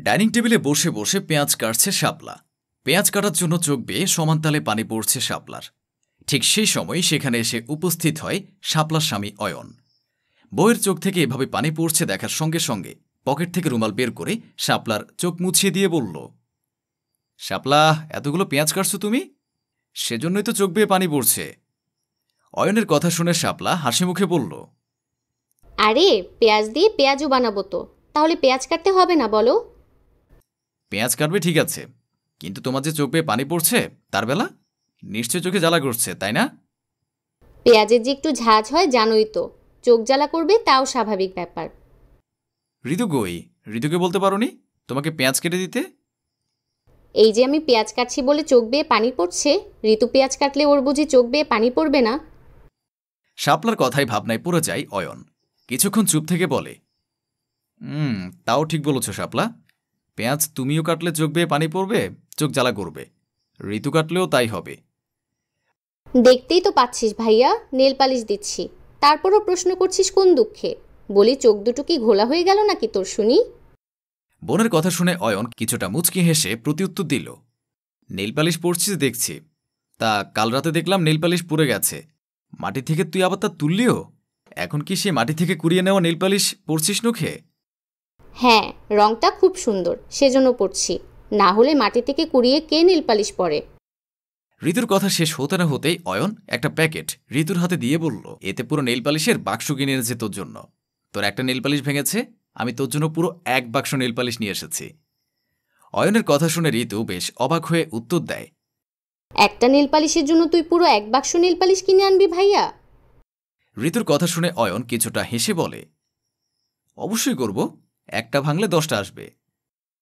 Dining টেবিলে বসে বসে পেঁয়াজ কাটছে শাপলা। পেঁয়াজ কাটার জন্য চোখ বেয়ে সমান তালে পানি পড়ছে শাপলার। ঠিক সেই সময় সেখানে এসে উপস্থিত হয় শাপলার স্বামী অয়ন। বউয়ের চোখ থেকে এভাবে পানি পড়ছে দেখার সঙ্গে সঙ্গে পকেট থেকে রুমাল বের করে শাপলার চোখ মুছিয়ে দিয়ে বলল, শাপলা, এতগুলো পেঁয়াজ কাটছো তুমি? সেজন্যই তো চোখ বেয়ে পানি পড়ছে। অয়নের কথা শুনে শাপলা হাসি মুখে বলল, আরে পেঁয়াজ দিয়ে পেঁয়াজও বানাবো তো, তাহলে পেঁয়াজ কাটতে হবে না বলো? পেঁয়াজ কাটবে ঠিক আছে, কিন্তু তোমার যে চোখ বেয়ে পানি পড়ছে তার বেলা নিশ্চয় চোখে জ্বালা করছে, তাই না? পেঁয়াজের যে একটু ঝাঁজ হয় জানোই তো, চোখ জ্বালা করবে, তাও স্বাভাবিক ব্যাপার। ঋতু কই? ঋতুকে বলতে পারোনি তোমাকে পেঁয়াজ কেটে দিতে? এই যে আমি পেঁয়াজ কাটছি বলে চোখ বেয়ে পানি পড়ছে, ঋতু পেঁয়াজ কাটলে ওর বুঝি চোখ বেয়ে পানি পড়বে না? শাপলার কথায় ভাবনায় পড়ে যায় অয়ন। কিছুক্ষণ চুপ থেকে বলে, তাও ঠিক বলেছ শাপলা, পেঁয়াজ তুমিও কাটলে চোখ বেয়ে পানি পড়বে, চোখ জ্বালা করবে। ঋতু কাটলেও তাই হবে। দেখতেই তো পাচ্ছিস ভাইয়া, নেল পালিশ দিচ্ছি, তারপরও প্রশ্ন করছিস কোন দুঃখে? বলি চোখ দুটো কি ঘোলা হয়ে গেল নাকি তোর শুনি? বোনের কথা শুনে অয়ন কিছুটা মুচকি হেসে প্রত্যুত্তর দিল, নেল পালিশ পড়ছিস দেখছি। তা কাল রাতে দেখলাম নেল পালিশ পুড়ে গেছে, মাটি থেকে তুই আবার তা তুললিও? এখন কি সে মাটি থেকে কুড়িয়ে নেওয়া নেল পালিশ পড়ছিস নখে? হ্যাঁ, রংটা খুব সুন্দর, সেজন্য পড়ছি, না হলে মাটি থেকে কুড়িয়ে কে নেল পালিশ পরে? ঋতুর কথা শেষ হতে না হতেই অয়ন একটা প্যাকেট ঋতুর হাতে দিয়ে বলল, এতে পুরো নেল পালিশের বাক্স কিনে এনেছে তোর জন্য। তোর একটা নেল পালিশ ভেঙেছে, আমি তোর জন্য পুরো এক বাক্স নেল পালিশ নিয়ে এসেছি। অয়নের কথা শুনে ঋতু বেশ অবাক হয়ে উত্তর দেয়, একটা নেল পালিশের জন্য তুই পুরো এক বাক্স নেল পালিশ কিনে আনবি ভাইয়া? ঋতুর কথা শুনে অয়ন কিছুটা হেসে বলে, অবশ্যই করব, একটা ভাঙলে 10টা আসবে।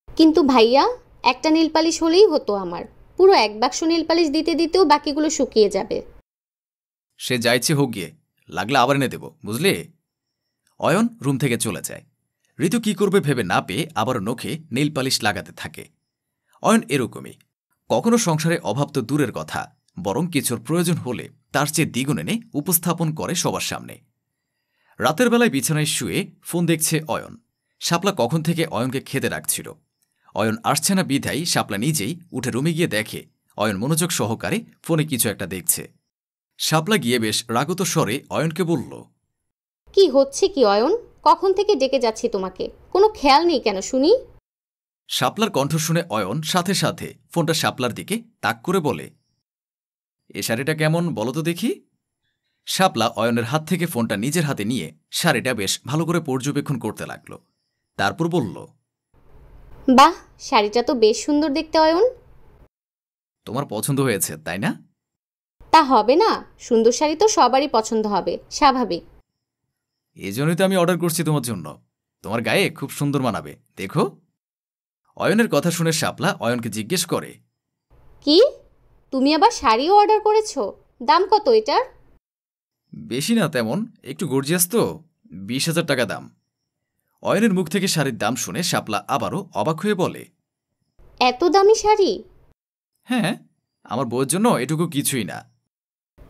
কিন্তু ভাইয়া, একটা নেল পালিশ হলেই হতো আমার, পুরো এক বাক্স নেল পালিশ দিতে দিতেও বাকিগুলো শুকিয়ে যাবে। সে যাইছে হোক গিয়ে, লাগলে আবার এনে দেব, বুঝলি? অয়ন রুম থেকে চলে যায়। ঋতু কি করবে ভেবে না পেয়ে আবার নখে নেল পালিশ লাগাতে থাকে। অয়ন এরকমই, কখনো সংসারে অভাব তো দূরের কথা, বরং কিছুর প্রয়োজন হলে তার চেয়ে দ্বিগুণ এনে উপস্থাপন করে সবার সামনে। রাতের বেলায় বিছানায় শুয়ে ফোন দেখছে অয়ন। শাপলা কখন থেকে অয়নকে খেতে রাখছিল। অয়ন আসছে না বিধায় শাপলা নিজেই উঠে রুমে গিয়ে দেখে অয়ন মনোযোগ সহকারে ফোনে কিছু একটা দেখছে। শাপলা গিয়ে বেশ রাগত স্বরে অয়নকে বলল, কি হচ্ছে কি অয়ন? কখন থেকে ডেকে যাচ্ছি তোমাকে, কোনো খেয়াল নেই কেন শুনি? শাপলার কণ্ঠ শুনে অয়ন সাথে সাথে ফোনটা শাপলার দিকে তাক করে বলে, এ শাড়িটা কেমন বলো তো দেখি। শাপলা অয়নের হাত থেকে ফোনটা নিজের হাতে নিয়ে শাড়িটা বেশ ভালো করে পর্যবেক্ষণ করতে লাগল। তারপর বলল, বাহ, শাড়িটা তো বেশ সুন্দর দেখতে অয়ন। তোমার পছন্দ হয়েছে তাই না? তা হবে না, সুন্দর শাড়ি তো সবারই পছন্দ হবে, স্বাভাবিক। এই জন্যই তো আমি অর্ডার করছি তোমার জন্য, তোমার গায়ে খুব সুন্দর মানাবে, দেখো। অয়নের কথা শুনে শাপলা অয়নকে জিজ্ঞেস করে, কি, তুমি আবার শাড়িও অর্ডার করেছো? দাম কত এটার? বেশি না তেমন, একটু গর্জিয়াস তো, 20,000 টাকা দাম। অয়নের মুখ থেকে শাড়ির দাম শুনে শাপলা আবারও অবাক হয়ে বলে, এত দামি শাড়ি? হ্যাঁ, আমার বউয়ের জন্য এটুকু কিছুই না।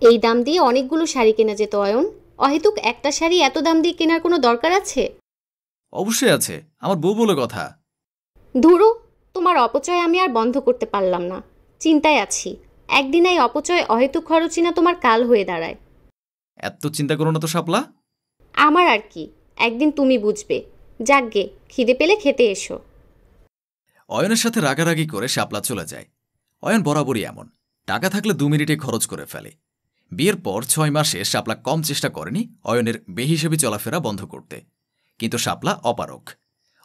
এই দাম দিয়ে অনেকগুলো শাড়ি কেনা যেত অয়ন, অহেতুক একটা শাড়ি এত দাম দিয়ে কেনার কোনো দরকার আছে? অবশ্যই আছে, আমার বউ বলে কথা। ধুরো, তোমার অপচয় আমি আর বন্ধ করতে পারলাম না, চিন্তায় আছি, একদিন এই অপচয় অহেতুক খরচই না তোমার কাল হয়ে দাঁড়ায়। এত চিন্তা করো না তো শাপলা। আমার আর কি, একদিন তুমি বুঝবে। যাকগে, খিদে পেলে খেতে এসো। অয়নের সাথে রাগারাগি করে শাপলা চলে যায়। অয়ন বরাবরই এমন, টাকা থাকলে 2 মিনিটে খরচ করে ফেলে। বিয়ের পর 6 মাসে শাপলা কম চেষ্টা করেনি অয়নের বেহিসেবি চলাফেরা বন্ধ করতে, কিন্তু শাপলা অপারক।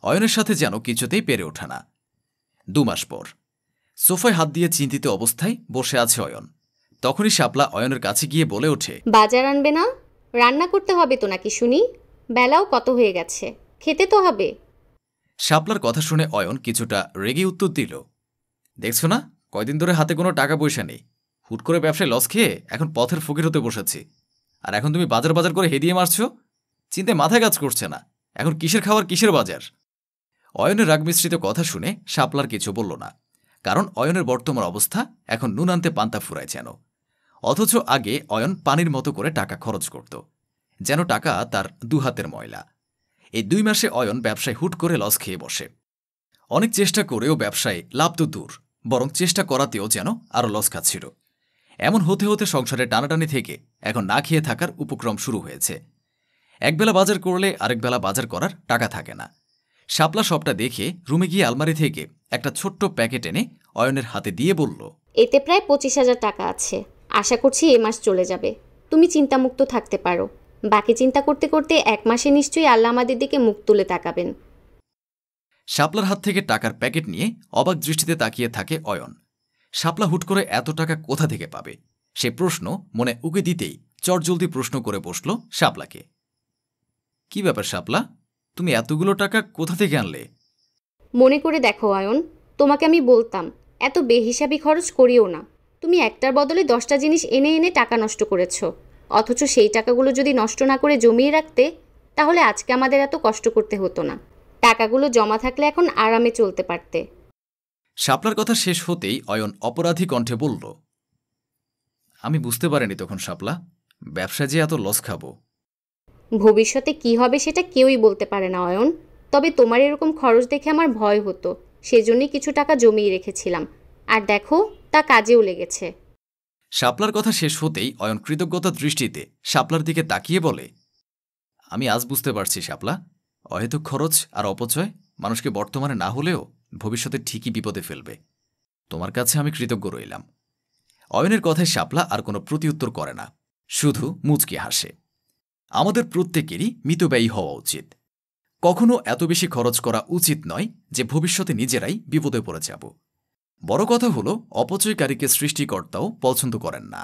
অয়নের সাথে যেন কিছুতেই পেরে ওঠে না। 2 মাস পর সোফায় হাত দিয়ে চিন্তিত অবস্থায় বসে আছে অয়ন। তখনই শাপলা অয়নের কাছে গিয়ে বলে ওঠে, বাজার আনবে না? রান্না করতে হবে তো নাকি শুনি? বেলাও কত হয়ে গেছে, খেতে তো হবে। শাপলার কথা শুনে অয়ন কিছুটা রেগে উত্তর দিল, দেখছো না কয়দিন ধরে হাতে কোনো টাকা পয়সা নেই, হুট করে ব্যবসায় লস খেয়ে এখন পথের ফকির হতে বসেছি। আর এখন তুমি বাজার বাজার করে হেদিয়ে মারছো, চিন্তায় মাথায় কাজ করছে না, এখন কিসের খাবার কিসের বাজার। অয়নের রাগ মিশ্রিত কথা শুনে শাপলার কিছু বলল না, কারণ অয়নের বর্তমান অবস্থা এখন নুন আনতে পান্তা ফুরায় যেন। অথচ আগে অয়ন পানির মতো করে টাকা খরচ করত, যেন টাকা তার 2 হাতের ময়লা। এই 2 মাসে অয়ন ব্যবসায় হুট করে লস খেয়ে বসে। অনেক চেষ্টা করেও ব্যবসায় লাভ তো দূর, বরং চেষ্টা করাতেও যেন আরও লস খাচ্ছিল। এমন হতে হতে সংসারে টানাটানি থেকে এখন না খেয়ে থাকার উপক্রম শুরু হয়েছে। একবেলা বাজার করলে আরেকবেলা বাজার করার টাকা থাকে না। শাপলা সবটা দেখে রুমে গিয়ে আলমারি থেকে একটা ছোট্ট প্যাকেট এনে অয়নের হাতে দিয়ে বলল, এতে প্রায় 25,000 টাকা আছে। আশা করছি এ মাস চলে যাবে। তুমি চিন্তামুক্ত থাকতে পারো। বাকি চিন্তা করতে করতে 1 মাসে নিশ্চয়ই আল্লাহ আমাদের দিকে মুখ তুলে তাকাবেন। শাপলার হাত থেকে টাকার প্যাকেট নিয়ে অবাক দৃষ্টিতে তাকিয়ে থাকে অয়ন। শাপলা হুট করে এত টাকা কোথা থেকে পাবে? সে প্রশ্ন মনে উকে দিতেই চটজলদি প্রশ্ন করে বসল শাপলাকে, কি ব্যাপার শাপলা, তুমি এতগুলো টাকা কোথা থেকে আনলে? মনে করে দেখো অয়ন, তোমাকে আমি বলতাম এত বেহিসাবি খরচ করিও না। তুমি একটার বদলে 10টা জিনিস এনে এনে টাকা নষ্ট করেছো। অথচ সেই টাকাগুলো যদি নষ্ট না করে জমিয়ে রাখতে, তাহলে আজকে আমাদের এত কষ্ট করতে হতো না। টাকাগুলো জমা থাকলে এখন আরামে চলতে পারতে। শাপলার কথা শেষ হতেই অয়ন অপরাধী কণ্ঠে বলল, আমি বুঝতে পারিনি তখন শাপলা, ব্যবসা যে এত লস খাবো। ভবিষ্যতে কি হবে সেটা কেউই বলতে পারে না অয়ন। তবে তোমার এরকম খরচ দেখে আমার ভয় হতো, সেজন্যই কিছু টাকা জমিয়ে রেখেছিলাম। আর দেখো, তা কাজেও লেগেছে। শাপলার কথা শেষ হতেই অয়ন কৃতজ্ঞতার দৃষ্টিতে শাপলার দিকে তাকিয়ে বলে, আমি আজ বুঝতে পারছি শাপলা, অহেতুক খরচ আর অপচয় মানুষকে বর্তমানে না হলেও ভবিষ্যতে ঠিকই বিপদে ফেলবে। তোমার কাছে আমি কৃতজ্ঞ রইলাম। অয়নের কথায় শাপলা আর কোনো প্রতিউত্তর করে না, শুধু মুচকি হাসে। আমাদের প্রত্যেকেরই মিতব্যয়ী হওয়া উচিত। কখনো এত বেশি খরচ করা উচিত নয় যে ভবিষ্যতে নিজেরাই বিপদে পড়ে যাব। বড় কথা হলো, অপচয়কারীকে সৃষ্টিকর্তাও পছন্দ করেন না।